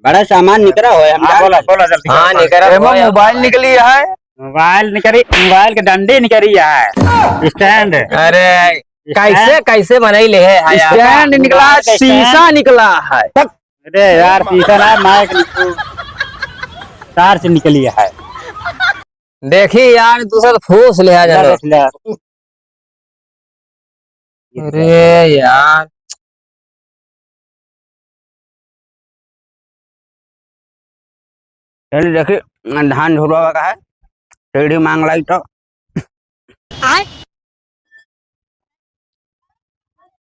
बड़ा सामान निकला हो हम बोला बोला जल्दी हाँ निकल मोबाइल निकली है। मोबाइल के डंडी निकली है स्टैंड। अरे कैसे कैसे बनाई ले है यार? स्टैंड निकला, शीशा निकला है। अरे यार शीशा ना माइक तार से निकली है। देखी यार तू सब फूस ले आ जा। अरे यार चलिए देखिए धान झुरवा का है, सीढ़ी मांग लाई तो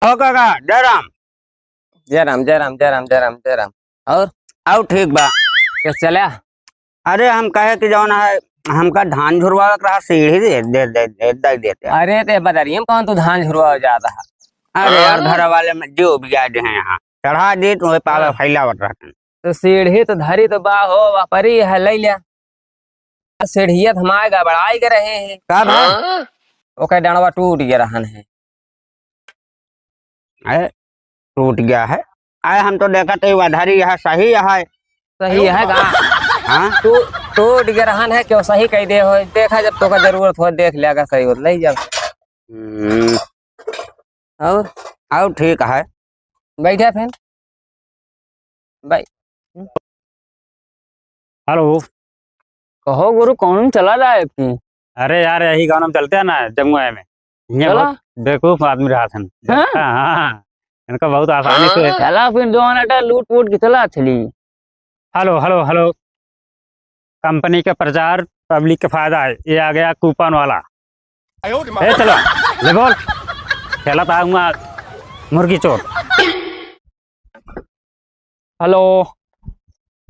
हो काका जय राम। जय राम जय राम जय राम जय राम जय राम। और आओ ठीक बा। कैसे चला? अरे हम कहे कि जौन है हमका धान झुरवा रहा सीढ़ी दे देते। अरे ते बदरियम कौन तू धान झुरवा जाता है? अरे यार घर वाले में जो भी आज हैं यहाँ चढ़ा दी तो पावे फैलावट रहते। तो सीढ़ी तो धरी तो बा हो वापरी है ले लिया। सीढ़ियत हमारे गड़बड़ाई के रहे हैं का भाई ओके डंडवा टूट गया रहन है। टूट गया है। आए हम तो देखा तो आधारी यहाँ सही है। सही है गा। हाँ टूट गया रहन है क्यों सही कह दे हो। देखा जब तो का जरूरत हो देख लिया सही हो ले जा। और आओ ठीक है। बैठा फिर भाई। हेलो कहो गुरु कौन चला रहा है आपकी? अरे यार यही गाँव में चलते हैं ना जमुआ में। ये चला? बहुत बेवकूफ आदमी रहा था। हाँ इनका बहुत आसानी से। चला फिर दो मिनट लूट पूट के चला चली। हेलो हेलो हेलो कंपनी का प्रचार पब्लिक का फायदा है। ये आ गया कूपन वाला। ए चलो ले बोल खेला था मुर्गी चोर। हेलो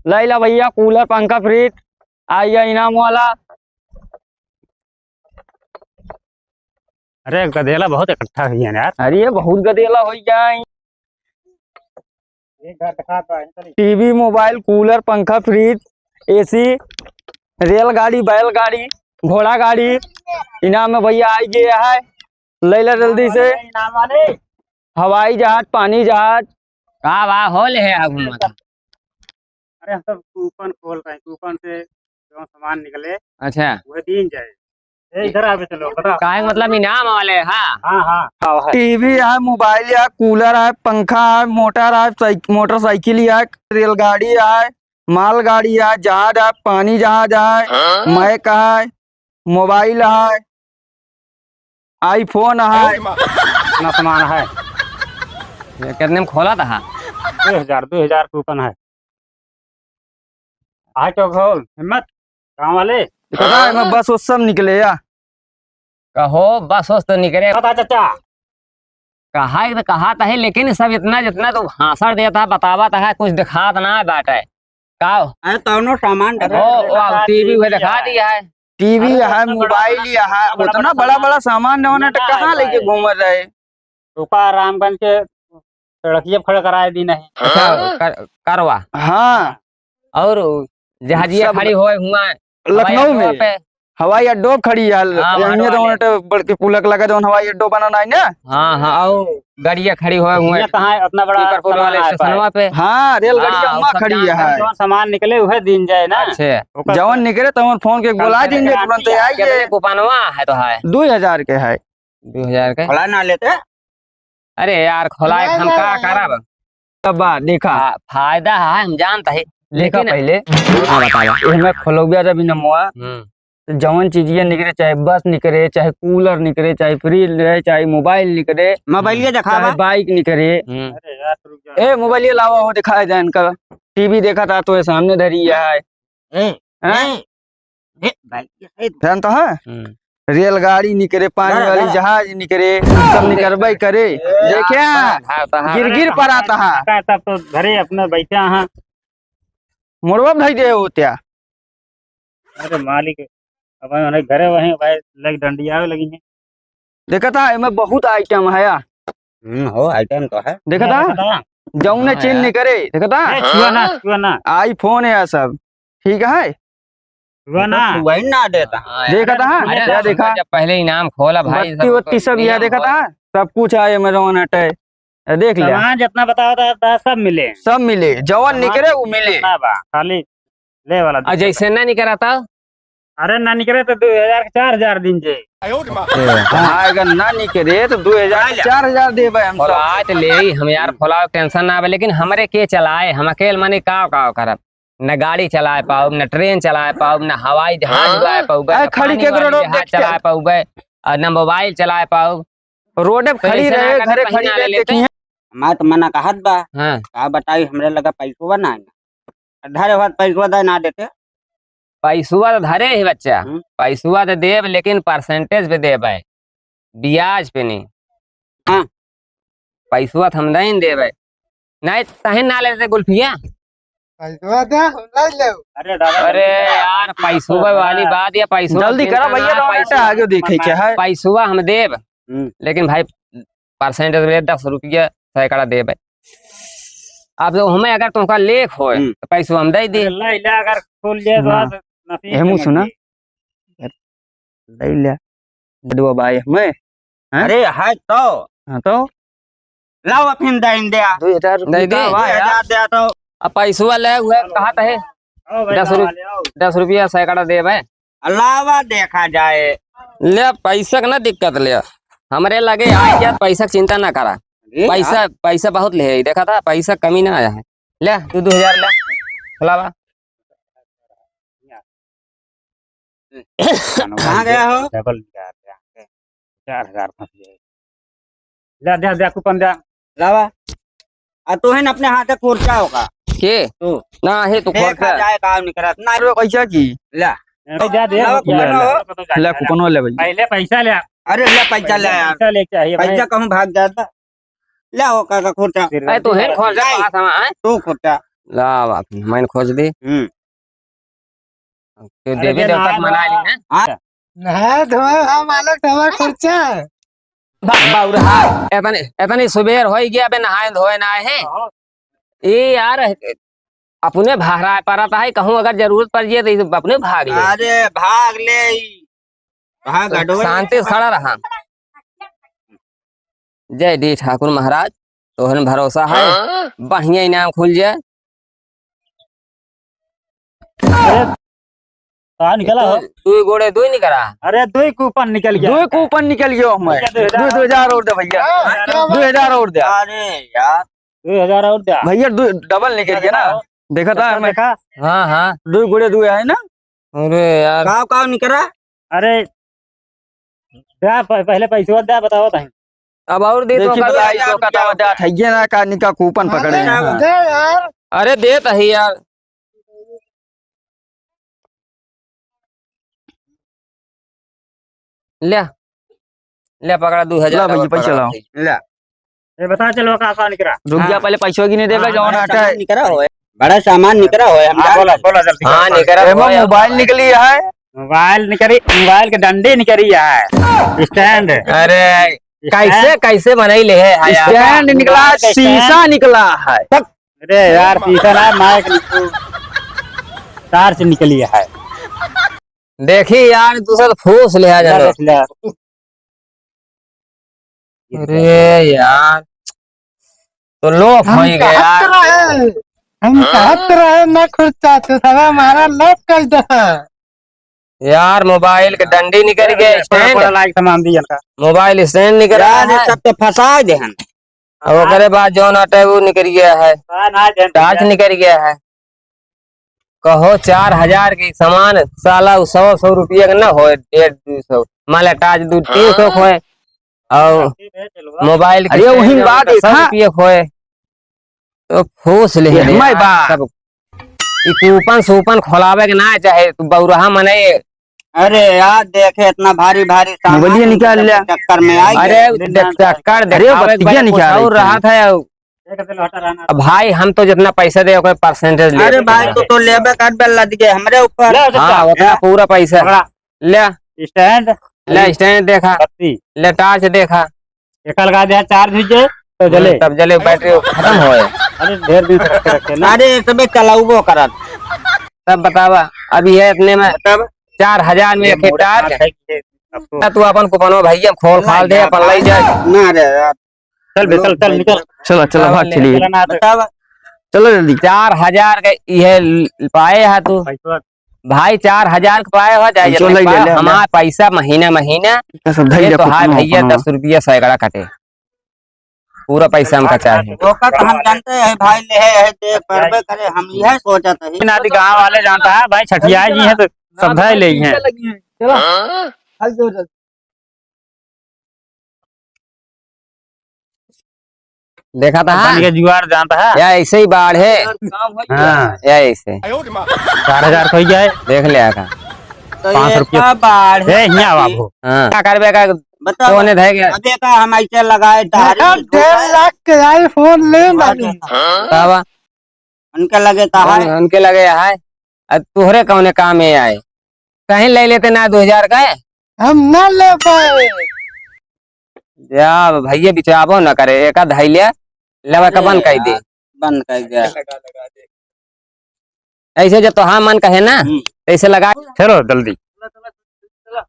लैला भैया कूलर पंखा फ्रिज आइया इनाम वाला। अरे गधेला बहुत इकट्ठा हुई है यार। अरे बहुत गदेला हो जाए। टीवी मोबाइल कूलर पंखा फ्रिज एसी रेलगाड़ी बैलगाड़ी घोड़ा गाड़ी इनाम में भैया आई गया है। लैला जल्दी से। हवाई जहाज पानी जहाज का बा हो ले है अब मत। अरे हम सब कूपन खोल रहे हैं। कूपन से जो सामान निकले अच्छा वह दिन जाए। इधर आवे चलो बताओ। का मतलब इनाम वाले हाँ। हाँ हाँ टीवी है मोबाइल है कूलर है पंखा है मोटर है मोटरसाइकिल है रेलगाड़ी है मालगाड़ी है जहाज है पानी जहाज है मैक है मोबाइल है आईफोन है। इतना सामान है। ये कितने में खोला था? 2000 कूपन है। आज तो खोल हिम्मत गाँव वाले। पता है मैं बस उस सब निकले या कहो बस तो निकले। बता चाचा कहा तो कहा था है लेकिन सब इतना जितना तो भाषण देता बतावा था कुछ दिखा ना बाटे का। अरे दोनों सामान ओ टीवी हुए दिखा दिया है। टीवी है मोबाइल है उतना बड़ा बड़ा सामान न कहाँ लेके घूम रहे। रूपा रामगंज के सड़किया खड़े कराए दी नहीं। अच्छा करवा हाँ और जहाजिया खड़ी हुए हुआ लखनऊ में हवाई अड्डो खड़ी है। हाँ, बड़के पुलक लगा जो हवाई अड्डो बनाना है ना। हाँ हाँ और गाड़ियाँ खड़ी हुए हुए कहाँ है उतना बड़ा पीपरपुर वाले स्टेशनवा पे। हाँ रेलगाड़ी वहाँ खड़ी है। जो सामान निकले वह दिन जाए ना। अच्छा जवन निकले तो फोन के बोला देंगे तुरंत आइए। कितने कूपनवा है तो है? 2000 के है। 2000 के खोला ना लेते। अरे यार खोला हम का करब तब देखा फायदा है हम जानता है देखा लेकिन पहले हाँ बताओ। इसमें खोलोबिया जब नमवा जवन चीजें निकले चाहे बस निकले चाहे कूलर निकले चाहे फ्रिज निकले चाहे मोबाइल निकले मोबाइल ये दिखा चाहे बाइक निकले। अरे यार रुक जा। ए मोबाइल ये लावा हो दिखाया जाए इनका। टीवी देखा था तो ये सामने धरी है। ध्यान तो है। रेलगाड़ी निकले पानी वाली जहाज निकले सब निकलबे करे देखिए गिर गिर पर आता है। तब तो घरे अपने बैठे हैं। मोड़वा भाई दे होत्या। अरे मालिक अब घरे वहीं भाई लग डंडिया लगी है। देखा था इसमें बहुत आइटम है यार। हो आइटम तो है। देखा था जौने चीन नहीं करे देखा था ना आईफोन है सब ठीक है। वही ना देता। देखा था क्या देखा जब पहले इनाम खोला भाई बत्ती वत्ती सब यह देखा था सब कुछ आए में रोन हटे देख लिया सामान जितना बताओ था सब मिले। सब मिले, जवन निकले वो मिले। ना बा खाली ले वाला और जैसे ना नहीं करा था अरे ना निकले तो 2000 के 4000 दिन जे हाँ, अगर ना निकले तो 2000 4000 देबे हम सब। खोला तो ले ही हम यार, खोला टेंशन ना आवे, लेकिन हमरे के चलाए, हम अकेले मने का करब, न गाड़ी चलाए पाऊब, न ट्रेन चलाए पाऊब, न हवाई जहाज उड़ाए पाऊब, अरे खड़ी के रोड देख चलाए पाऊब, और न मोबाइल चलाए पाऊब। रोड पे खड़ी ऐसे ना रहे, करते घरे कहीं खड़ी ना रहे, ले लेते। मैं तो मना कहत बा, हाँ का बताई हमरे लगा पैसो ना धरे हाथ पैसो दा ना देते। पैसुआ तो धरे ही बच्चा, हम्म। पैसुआ तो देब, लेकिन परसेंटेज पे देब, ब्याज पे नहीं। हाँ। पैसुआ तो हम नहीं देब, नहीं तहे ना लेते गुल्फिया। अरे दादा अरे यार पैसुआ वाली बात, या पैसुआ जल्दी करा भैया, रोड आगे देखे के है। पैसुआ हम देब, हम्म। लेकिन भाई परसेंटेज में 10 रुपया सैकड़ा देब। अब तो हमें अगर तुमका लेख हो हम्म। तो पैसुआ हम दे दी। अल्लाह इला अगर खुल जाए तो हाँ। आज नसीब एहमू में सुना। मर्जी। ले लिया बड़ुआ भाई हमें। हाँ? अरे है तो हाँ तो लाओ फिर दें दे 2000 दे दी। हजार दे तो अब पैसुआ ले हुए कहा है आओ भाई 10 वाले आओ। 10 रुपया सैकड़ा देब। अलावा देखा जाए। ले पैसा का ना दिक्कत ले, हमरे लगे आ गया पैसा की चिंता ना करा। पैसा बहुत ले, देखा था पैसा कमी ना आया है। ले तू 2000 ले खिलावा। कहाँ गया हो? डबल 4000 फंस गए। ले दे दे कूपन दे। लावा तू है अपने हाथ खर्चा होगा के तू ना है तू खोल देखा जाए काम नहीं करा ना पैसा की ला दे दे लाओ कूपन हो। ले कूपन ले भैया। पहले पैसा ले, अरे ले पैसा ले यार, पैसा ले चाहिए भाई। पैसा कहूँ भाग जाता। ले हो का खर्चा अरे तू है खोल जा पास हम आए तू खर्चा। ला बाप मैंने खोज दी। तू अरे देवी दे देवता ना, मना ली ना। नहा धोआ हम अलग हमारा खर्चा बाउरा इतनी सुबेर हो गया, अबे नहाए धोए ना है। ये यार अपने भाग पड़ता है, कहूँ अगर जरूरत पड़ जाए तो अपने भाग ले। अरे भाग ले भाग हटो। शांति से खड़ा रहा। जय डी ठाकुर महाराज, तोहन भरोसा है बढ़िया इनाम खुल जाए। कहाँ निकला हो? तू गोड़े दू नहीं करा। अरे दो ही कूपन निकल गया। 2 कूपन निकल गया हमें। 2000 और दे भैया, 2000 और दे अरे यार 2000 और दे भैया। डबल निकल गया ना, देखा था हमें। देखा। हाँ हाँ 2 गुड़े 2 है ना। अरे यार काव निकला। अरे दे पहले पैसा दे बताओ ताही। अब और दे तो देखी कर। भाई तो कटा वटा ठगिए ना का निका कूपन पकड़े हैं। दे यार अरे दे तो ही यार। ले ले पकड़ा 2000 ला भैया, पैसा लाओ। ले ये बता चलो कहाँ निकला। रुक जा, पहले पैसा की नहीं देगा जौन हटा है। निकला हो बड़ा सामान निकला हो हम हाँ बोला बोला जल्दी। हाँ निकल एमे मोबाइल निकली है। मोबाइल निकली, मोबाइल के डंडे निकली है। स्टैंड अरे कैसे कैसे बनाई ले है यार। स्टैंड निकला है, शीशा निकला है। अरे यार शीशा ना माइक तार से निकली है। देखी यार दूसरा फूस ले आ जा। ले। अरे यार तो लोग हो हम गए कहत यार। रहे हम कहत रहे ना खर्चा तो सारा हमारा लॉक कर दे। यार मोबाइल के डंडी निकल गए, स्टैंड लाइक सामान दिया का। मोबाइल स्टैंड निकल रहा यार ये है, सब तो फंसा दे हम। और ओकरे बाद जौन हटे वो निकल गया है, टाच निकल गया है। कहो 4000 की सामान साला 100 रुपया का ना हो, 150 मान ला टाच 300 खोए और मोबाइल के अरे वही बात है 100 था। रुपया खोए तो फूस ले ये ले हमारी यार बात। सब। ई कूपन सूपन खोलावे के ना चाहे तू बौरहा मने। अरे यार देखे इतना भारी भारी सामान मोबाइल निकाल लिया। चक्कर में आ अरे गए। चक्कर अरे दिखावे के बत्तियां बाद निकाल कुछ और रही थी। रहा था। अब भाई हम तो जितना पैसा दे ओकर परसेंटेज ले। अरे भाई तो लेबे कर बे लद गए हमरे ऊपर। हाँ उतना पूरा पैसा ले। स्टैंड ले स्टैंड देखा, बत्ती ले टार्च देखा, एक लगा दिया, चार्ज हुई तो जले। तब जले बैटरी खत्म होए। अरे ढेर दिन तक रखे ना। अरे सबे चलाऊबो करत तब बतावा अभी है इतने में तब 4000 में एक टार्च। अब तो तू अपन कूपनो भैया खोल खाल दे अपन ले जा। ना रे यार चल बे चल चल निकल चलो चलो भाग चलिए, चला ना बतावा चलो जल्दी। 4000 का ये पाए है तू पैसा भाई, 4000 का पाए हो जाए चलो, ले ले, हमारा पैसा महीना महीना सब धैर्य ये तो हाय रखो, भैया अपना। 10 रुपया सैकड़ा कटे, पूरा पैसा हमका चाहिए। ओका तो हम जानते हैं भाई ले है दे परबे करे, हम यह सोचत है। नाती गांव वाले जानता है भाई छठिया जी हैं तो सब धाय ले हैं। देखा था बन के जुआर जानता है। या ऐसे ही बाढ़ है, हाँ या ऐसे 4000 हो गया है। देख लिया का। तो 500 ये रुपया। का बाढ़ ए यहाँ बाबू हाँ क्या करबे का, बताओ। तो ने धै गया अबे का हम ऐसे लगाए तारी 1.5 लाख के आईफोन ले डाली। तब उनके लगे तार उनके लगे है, अब तोहरे कौने काम में आए, कहीं ले लेते ना 2000 का है। हम ना ले पाए। या भैया बिचाबो न करे, एक धैलिया लेवा का बंद कर दे, बंद कर दिया। ऐसे जब तो हाँ मन कहे ना ऐसे लगा। चलो जल्दी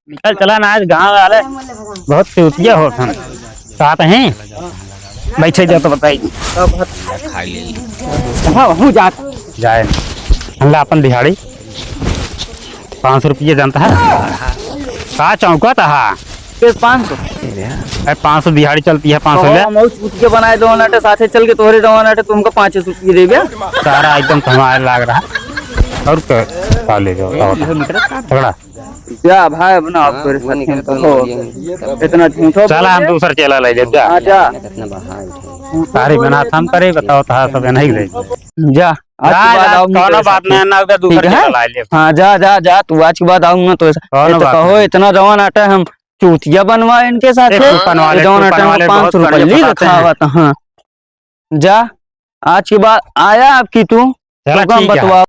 निकल चला ना, आज गाँव वाले बहुत चूतिया हो हम साथ हैं बैठे जाओ तो बताइए जाए अल्लाह अपन दिहाड़ी 500 रुपये जानता है कहा चौका था 500 500 दिहाड़ी चलती है 500 ले के बनाए दो नाटे साथे चल के तोहरे दो नाटे तुमको 500 रुपये दे गया। सारा एकदम हमारे लाग रहा है और क्या ले जाओ थोड़ा जा भाई अपना आप तेरे साथ हो इतना झूठो चला हम दूसरा चेला ले ले जा जा सारी बना हम करे बताओ था सब नहीं ले जा आज के बाद आऊंगा कोनो तेरे बात साथ। नहीं ना उधर दूसरा ठीक है? चेला ले हाँ जा जा जा तू आज के बाद आऊंगा तो कौनो बात कहो नहीं। इतना जवान आटा हम चूतिया बनवा इनके साथ एक कूपन वाले- जवान कूपन आटा वाले में बहुत 500 रुपये बढ़िया ले बताते रखा हैं। हुआ था। हाँ जा आज के बाद आया आपकी तू चला तो हम ठीक है। बतवा